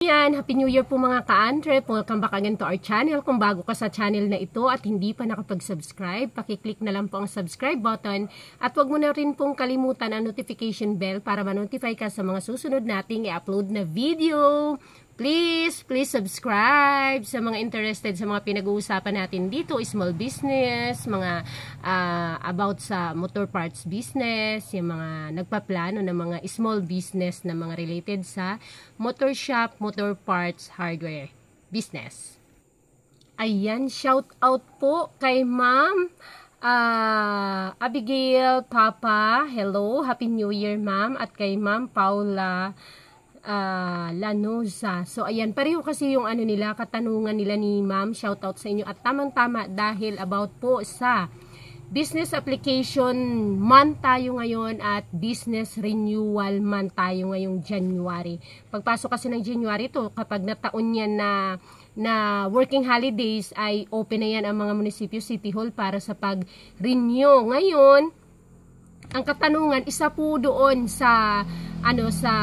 Ayan, Happy New Year po mga ka-Andre. Welcome back again to our channel. Kung bago ka sa channel na ito at hindi pa nakapag-subscribe, pakiclick na lang po ang subscribe button at huwag mo na rin pong kalimutan ang notification bell para ma-notify ka sa mga susunod nating i-upload na video. Please subscribe sa mga interested sa mga pinag-uusapan natin dito, small business, mga about sa motor parts business, yung mga nagpaplano ng mga small business na mga related sa motor shop, motor parts, hardware business. Ayan, shout out po kay Ma'am Abigail Papa. Hello, Happy New Year Ma'am. At kay Ma'am Paula Lanoza. So ayan, pareho kasi yung nila, katanungan nila ni Ma'am. Shout out sa inyo at tamang-tama dahil about po sa business application month tayo ngayon at business renewal month tayo ngayong January. Pagpasok kasi ng January to, kapag nataon yan na working holidays ay open na yan ang mga munisipyo, city hall para sa pag-renew. Ngayon, ang katanungan isa po doon sa sa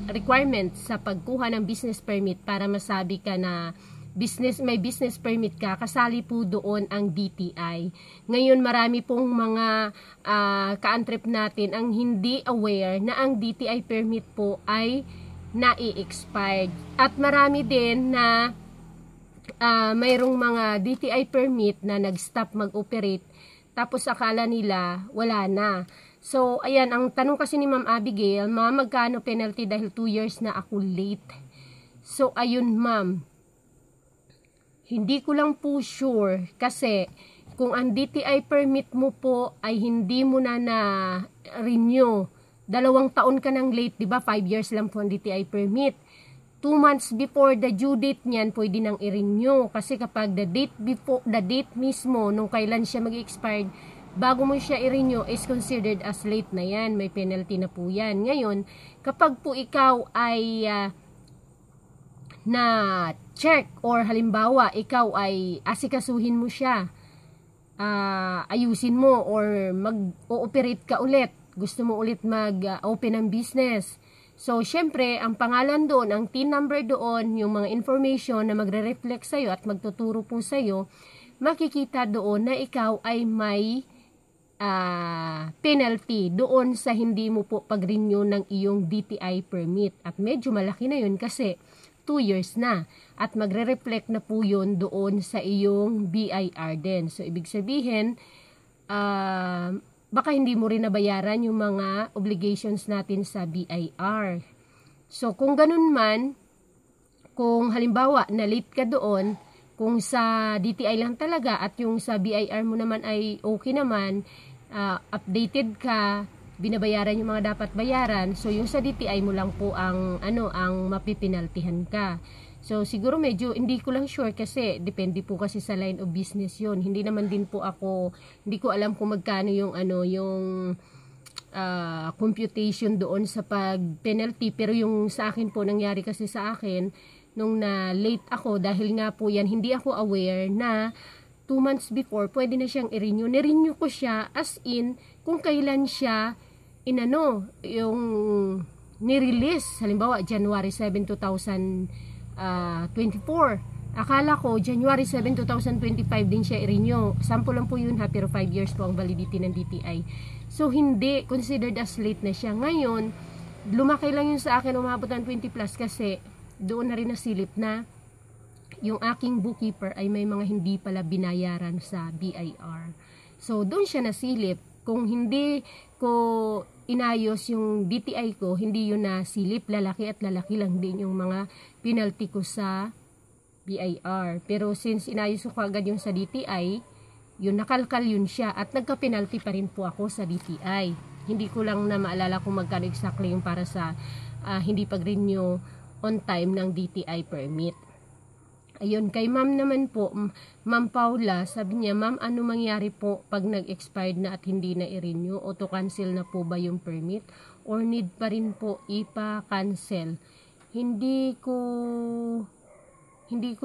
requirements sa pagkuha ng business permit para masabi ka na may business permit ka, kasali po doon ang DTI. Ngayon marami pong mga ka-antrep natin ang hindi aware na ang DTI permit po ay nai-expired. At marami din na mayroong mga DTI permit na nag-stop mag-operate tapos akala nila wala na. So, ayan, ang tanong kasi ni Ma'am Abigail, Ma'am, magkano penalty dahil 2 years na ako late? So, ayun Ma'am, hindi ko lang po sure kasi kung ang DTI permit mo po ay hindi mo na renew, 2 taon ka nang late, di ba? 5 years lang po ang DTI permit. 2 months before the due date niyan, pwede nang i-renew. Kasi kapag the date mismo, nung kailan siya mag-expired, bago mo siya i-renew is considered as late na yan. May penalty na po yan. Ngayon, kapag po ikaw ay na-check or halimbawa, ikaw ay asikasuhin mo siya, ayusin mo or mag-ooperate ka ulit, gusto mo ulit mag-open ng business. So, syempre, ang pangalan doon, ang TIN number doon, yung mga information na magre-reflect sa'yo at magtuturo po sa'yo, makikita doon na ikaw ay may penalty doon sa hindi mo po pag-renew ng iyong DTI permit. At medyo malaki na yun kasi 2 years na. At magre-reflect na po yun doon sa iyong BIR din. So, ibig sabihin, baka hindi mo rin nabayaran yung mga obligations natin sa BIR. So, kung ganun man, kung halimbawa na late ka doon, kung sa DTI lang talaga at yung sa BIR mo naman ay okay naman, updated ka, binabayaran yung mga dapat bayaran, so yung sa DTI mo lang po ang mapipinaltihan ka. So siguro medyo hindi ko lang sure kasi depende po kasi sa line of business yun. Hindi naman din po ako, hindi ko alam kung magkano yung computation doon sa pag penalty, pero yung sa akin po nangyari kasi sa akin nung na late ako dahil nga po yan, hindi ako aware na 2 months before pwede na siyang i-renew. Ni-renew ko siya as in kung kailan siya yung ni-release. Halimbawa, January 7, 2024. Akala ko, January 7, 2025 din siya i-renew. Sample lang po yun ha, pero 5 years po ang validity ng DTI. So, hindi considered as late na siya. Ngayon, lumaki lang yun sa akin, umabot ng 20 plus kasi doon na rin nasilip na yung aking bookkeeper ay may mga hindi pala binayaran sa BIR. So, doon siya nasilip. Kung hindi ko inayos yung DTI ko, hindi yun nasilip. Lalaki at lalaki lang din yung mga penalty ko sa BIR. Pero since inayos ko agad yung sa DTI, yun nakalkal yun siya at nagka-penalty pa rin po ako sa DTI. Hindi ko lang na maalala kung magkano exactly yung para sa hindi pag-renew on time ng DTI permit. Ayun, kay ma'am naman po, Ma'am Paula, sabi niya, Ma'am, ano mangyari po pag nag-expired na at hindi na i-renew? Auto-cancel na po ba yung permit? Or need pa rin po ipa-cancel? Hindi ko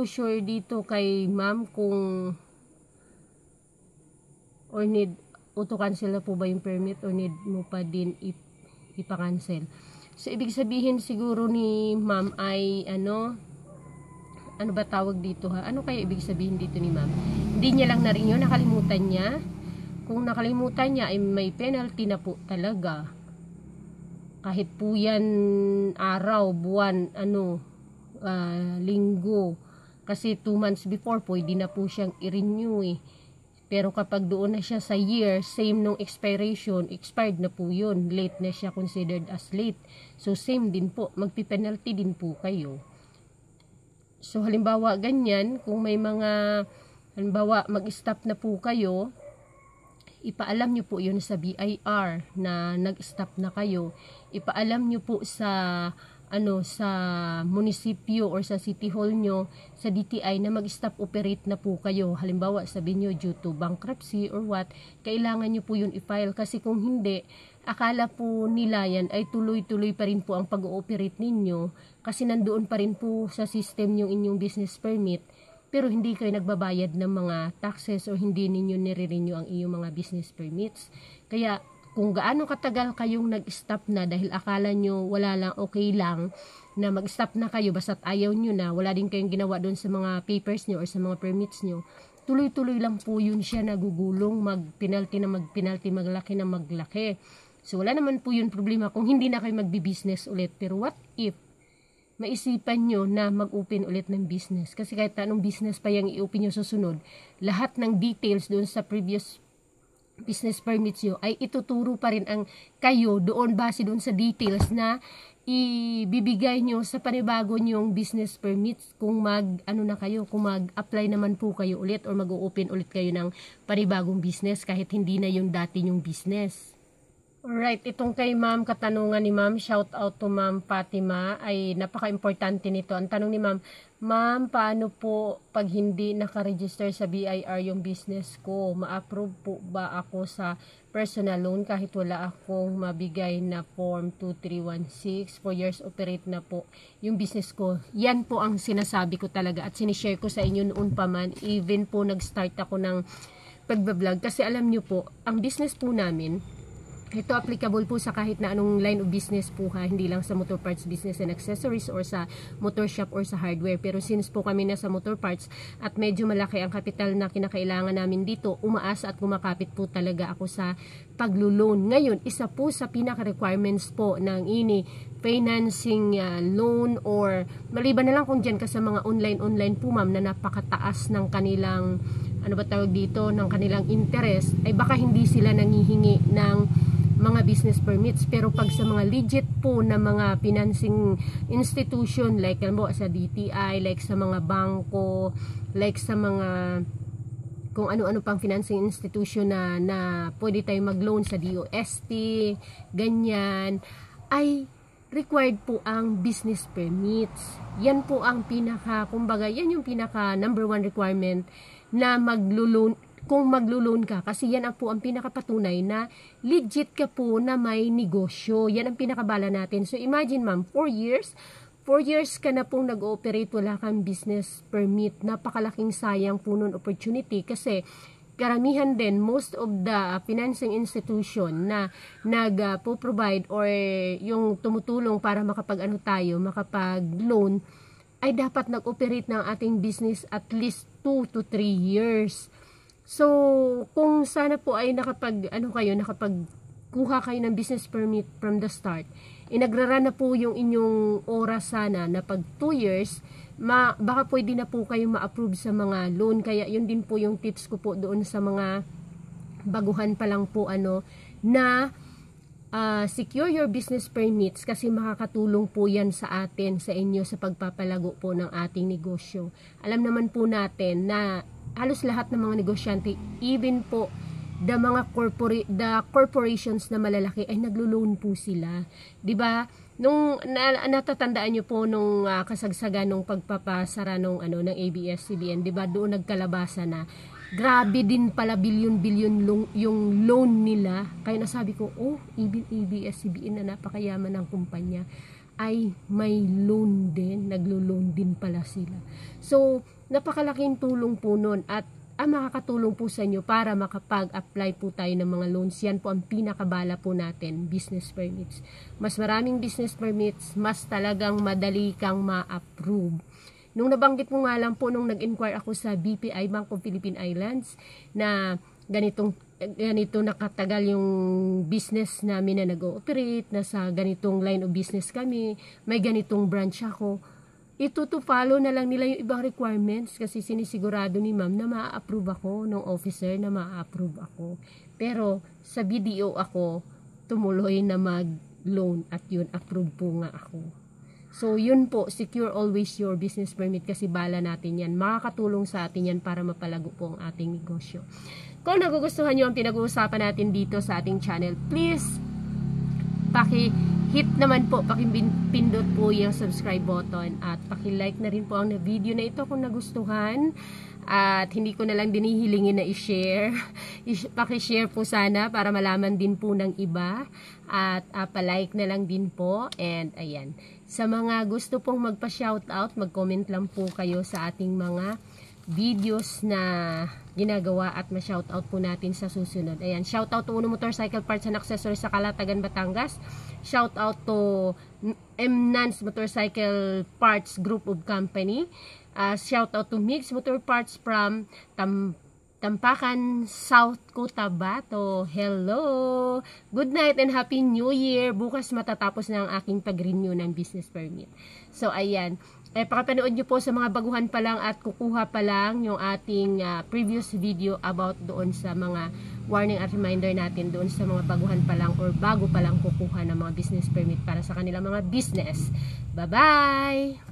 sure dito kay Ma'am kung or need auto-cancel na po ba yung permit or need mo pa din ipa-cancel. So, ibig sabihin siguro ni ma'am ay, ano ba tawag dito ha? Ano kaya ibig sabihin dito ni ma'am? Hindi niya lang na rin yun, nakalimutan niya. Kung nakalimutan niya, ay may penalty na po talaga. Kahit po yan araw, buwan, linggo. Kasi 2 months before, pwede na po siyang i-renew eh. Pero kapag doon na siya sa year, same nung expiration, expired na po yun. Late na siya, considered as late. So, same din po. Magpi-penalty din po kayo. So, halimbawa, ganyan, kung may mga, halimbawa, mag-stop na po kayo, ipaalam nyo po yun sa BIR na nag-stop na kayo. Ipaalam nyo po sa sa munisipyo or sa city hall nyo, sa DTI na mag-stop operate na po kayo. Halimbawa, sabihin nyo due to bankruptcy or what, kailangan nyo po yun i-file kasi kung hindi, akala po nila yan ay tuloy-tuloy pa rin po ang pag-ooperate ninyo kasi nandoon pa rin po sa system yung inyong business permit pero hindi kayo nagbabayad ng mga taxes o hindi ninyo nire-renew ang iyong mga business permits. Kaya, kung gaano katagal kayong nag-stop na dahil akala nyo wala lang, okay lang na mag-stop na kayo basta't ayaw nyo na, wala din kayong ginawa doon sa mga papers nyo or sa mga permits nyo, tuloy-tuloy lang po yun siya nagugulong, mag-penalty na mag-penalty, maglaki na maglaki. So wala naman po yun problema kung hindi na kayo magbi-business ulit. Pero what if maisipan nyo na mag-open ulit ng business? Kasi kahit anong business pa yung i-open nyo susunod, lahat ng details doon sa previous business permits nyo ay ituturo pa rin ang kayo doon base doon sa details na ibibigay nyo sa panibago nyong business permits kung kung mag-apply naman po kayo ulit or mag-open ulit kayo ng panibagong business kahit hindi na yung dati nyong business. Alright, itong kay ma'am, katanungan ni ma'am, shout out to ma'am Fatima, ay napaka-importante nito. Ang tanong ni ma'am, ma'am, paano po pag hindi nakaregister sa BIR yung business ko? Ma-approve po ba ako sa personal loan kahit wala akong mabigay na form 2316? 4 years operate na po yung business ko. Yan po ang sinasabi ko talaga at sinishare ko sa inyo noon pa man. Even po nag-start ako ng pagbablog kasi alam nyo po, ang business po namin, ito applicable po sa kahit na anong line of business po ha, hindi lang sa motor parts business and accessories or sa motor shop or sa hardware. Pero since po kami nasa motor parts at medyo malaki ang kapital na kinakailangan namin dito, umaasa at kumakapit po talaga ako sa paglo-loan. Ngayon, isa po sa pinaka-requirements po ng financing loan or maliban na lang kung dyan ka sa mga online po ma'am na napakataas ng kanilang ng kanilang interest, ay baka hindi sila nangihingi ng mga business permits. Pero pag sa mga legit po na mga financing institution like sa DTI, like sa mga bangko, like sa mga kung ano-ano pang financing institution na pwede tayo mag-loan sa DOST, ganyan, ay required po ang business permits. Yan po ang yan yung pinaka number 1 requirement na maglo-loan, kung maglo-loan ka, kasi yan ang po ang pinakapatunay na legit ka po na may negosyo. Yan ang pinakabala natin. So imagine ma'am, 4 years ka na pong nag-ooperate, wala kang business permit. Napakalaking sayang po nun opportunity kasi karamihan din, most of the financing institution na nag-provide or yung tumutulong para makapag-loan, ay dapat nag-operate ng ating business at least 2 to 3 years. So, kung sana po ay nakapagkuha kayo ng business permit from the start, inagrara na po yung inyong oras sana na pag 2 years, baka pwede na po kayo ma-approve sa mga loan. Kaya yun din po yung tips ko po doon sa mga baguhan pa lang po na secure your business permits kasi makakatulong po yan sa atin, sa inyo, sa pagpapalago po ng ating negosyo. Alam naman po natin na halos lahat ng mga negosyante, even po the corporations na malalaki ay naglo-loan po sila. 'Di ba? Nung natatandaan niyo po nung kasagsagan nung pagpapasara ng ABS-CBN, 'di ba? Doon nagkalabasa na grabe din pala bilyon-bilyon yung loan nila. Kaya nasabi ko, even ABS-CBN na napakayaman ng kumpanya ay may loan din, naglo-loan din pala sila. So, napakalaking tulong po nun. At ang makakatulong po sa inyo para makapag-apply po tayo ng mga loans. Yan po ang pinakabala po natin, business permits. Mas maraming business permits, mas talagang madali kang ma-approve. Nung nabanggit mo nga lang po, nung nag-inquire ako sa BPI, Bank of Philippine Islands, na ganito nakatagal yung business namin na nag-ooperate, na sa ganitong line of business kami, may ganitong branch ako, ito to follow na lang nila yung ibang requirements kasi sinisigurado ni ma'am na ma-approve ako ng officer, na ma-approve ako. Pero sa BDO ako tumuloy na mag-loan at yun, approve po nga ako. So yun po, secure always your business permit kasi bala natin yan. Makakatulong sa atin yan para mapalago po ang ating negosyo. Kung nagugustuhan nyo ang pinag-uusapan natin dito sa ating channel, please paki-hit naman po, paki-pindot po yung subscribe button at paki-like na rin po ang video na ito kung nagustuhan. At hindi ko na lang dinihilingin na i-share. Paki-share po sana para malaman din po ng iba. At pa-like na lang din po. And ayan, sa mga gusto pong magpa-shoutout, mag-comment lang po kayo sa ating mga videos na ginagawa at ma-shoutout po natin sa susunod. Ayan, shoutout to Uno Motorcycle Parts and Accessories sa Calatagan, Batangas. Shoutout to Mnans Motorcycle Parts Group of Company. Shoutout to Mix Motor Parts from Tampakan, South Cotabato. Hello! Good night and Happy New Year! Bukas matatapos na ang aking pag-renew ng business permit. So, ayan. Pakapanood nyo po sa mga baguhan pa lang at kukuha pa lang yung ating previous video about doon sa mga warning at reminder natin doon sa mga baguhan pa lang or bago pa lang kukuha ng mga business permit para sa kanilang mga business. Bye-bye!